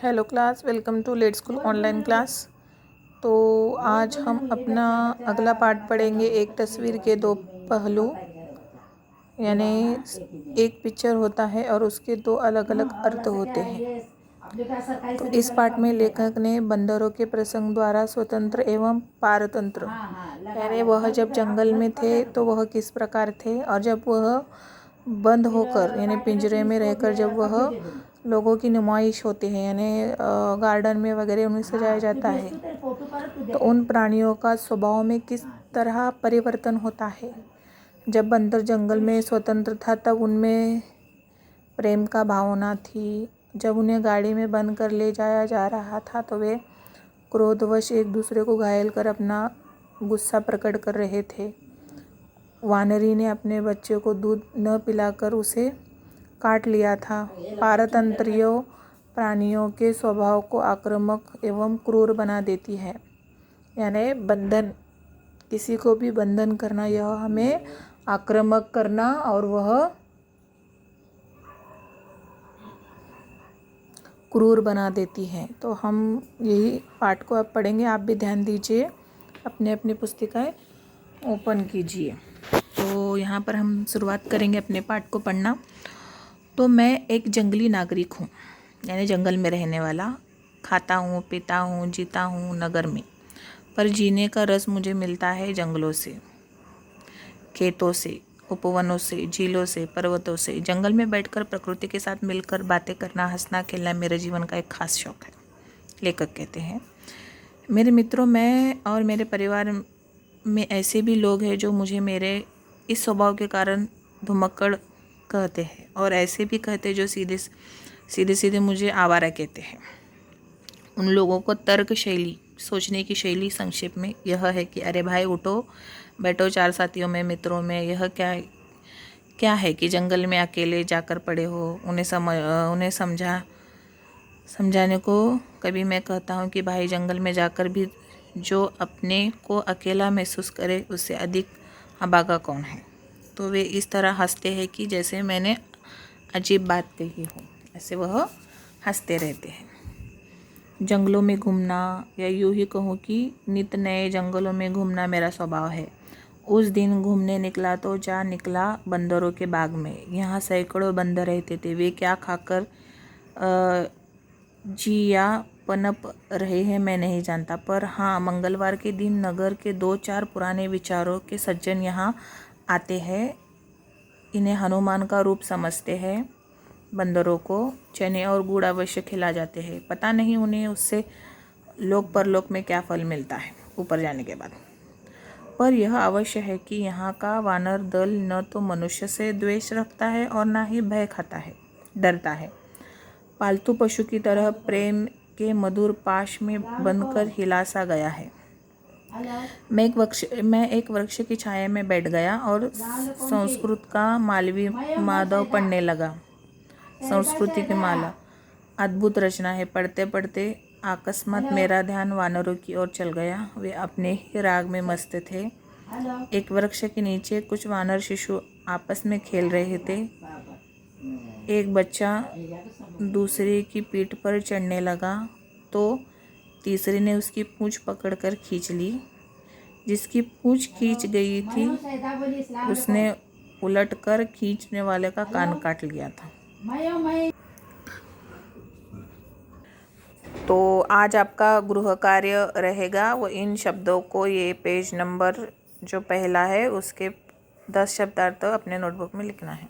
Hello class, welcome to let school online class. तो आज हम अपना अगला पार्ट पढ़ेंगे। एक तस्वीर के दो पहलू, यानी एक पिक्चर होता है और उसके दो अलग अलग अर्थ होते हैं। तो इस पार्ट में लेखक ने बंदरों के प्रसंग द्वारा स्वतंत्र एवं पारतंत्र, यानी वह जब जंगल में थे तो वह किस प्रकार थे, और जब वह बंद होकर यानी पिंजरे में रहकर जब वह लोगों की नुमाइश होती है, यानी गार्डन में वगैरह उन्हें सजाया जाता है, तो उन प्राणियों का स्वभाव में किस तरह परिवर्तन होता है। जब बंदर जंगल में स्वतंत्र था तब उनमें प्रेम का भावना थी। जब उन्हें गाड़ी में बंद कर ले जाया जा रहा था तो वे क्रोधवश एक दूसरे को घायल कर अपना गुस्सा प्रकट कर रहे थे। वानरी ने अपने बच्चे को दूध न पिलाकर उसे काट लिया था। पारतंत्र्य प्राणियों के स्वभाव को आक्रामक एवं क्रूर बना देती है, यानी बंधन, किसी को भी बंधन करना यह हमें आक्रामक करना और वह क्रूर बना देती है। तो हम यही पाठ को अब पढ़ेंगे। आप भी ध्यान दीजिए, अपने अपनी पुस्तिकाएं ओपन कीजिए। तो यहाँ पर हम शुरुआत करेंगे अपने पाठ को पढ़ना। तो मैं एक जंगली नागरिक हूँ, यानी जंगल में रहने वाला। खाता हूँ, पीता हूँ, जीता हूँ नगर में, पर जीने का रस मुझे मिलता है जंगलों से, खेतों से, उपवनों से, झीलों से, पर्वतों से। जंगल में बैठकर प्रकृति के साथ मिलकर बातें करना, हंसना खेलना मेरे जीवन का एक खास शौक है। लेखक कहते हैं, मेरे मित्रों, मैं और मेरे परिवार में ऐसे भी लोग हैं जो मुझे मेरे इस स्वभाव के कारण धुमक्कड़ कहते हैं, और ऐसे भी कहते हैं जो सीधे मुझे आवारा कहते हैं। उन लोगों को तर्क शैली, सोचने की शैली संक्षेप में यह है कि अरे भाई उठो बैठो, चार साथियों में, मित्रों में, यह क्या है कि जंगल में अकेले जाकर पड़े हो। उन्हें समझाने को कभी मैं कहता हूँ कि भाई जंगल में जाकर भी जो अपने को अकेला महसूस करे उससे अधिक अभागा कौन है। तो वे इस तरह हंसते हैं कि जैसे मैंने अजीब बात कही हो, ऐसे वह हंसते रहते हैं। जंगलों में घूमना, या यूँ ही कहूँ कि नित नए जंगलों में घूमना मेरा स्वभाव है। उस दिन घूमने निकला तो जा निकला बंदरों के बाग में। यहाँ सैकड़ों बंदर रहते थे। वे क्या खाकर जी या पनप रहे हैं मैं नहीं जानता, पर हाँ, मंगलवार के दिन नगर के 2-4 पुराने विचारों के सज्जन यहाँ आते हैं। इन्हें हनुमान का रूप समझते हैं। बंदरों को चने और गुड़ अवश्य खिला जाते हैं। पता नहीं उन्हें उससे लोक परलोक में क्या फल मिलता है ऊपर जाने के बाद। पर यह अवश्य है कि यहाँ का वानर दल न तो मनुष्य से द्वेष रखता है और न ही भय खाता है, डरता है। पालतू पशु की तरह प्रेम के मधुर पाश में बंधकर हिला सा गया है। मैं एक वृक्ष की छाया में बैठ गया और संस्कृत का मालवी माधव पढ़ने लगा। संस्कृति की माला अद्भुत रचना है। पढ़ते पढ़ते अकस्मात मेरा ध्यान वानरों की ओर चल गया। वे अपने ही राग में मस्त थे। एक वृक्ष के नीचे कुछ वानर शिशु आपस में खेल रहे थे। एक बच्चा दूसरे की पीठ पर चढ़ने लगा तो तीसरे ने उसकी पूंछ पकड़कर खींच ली। जिसकी पूंछ खींच गई थी उसने उलटकर खींचने वाले का कान काट लिया था। तो आज आपका गृह कार्य रहेगा वो इन शब्दों को, ये पेज नंबर जो पहला है उसके 10 शब्दार्थ अपने नोटबुक में लिखना है।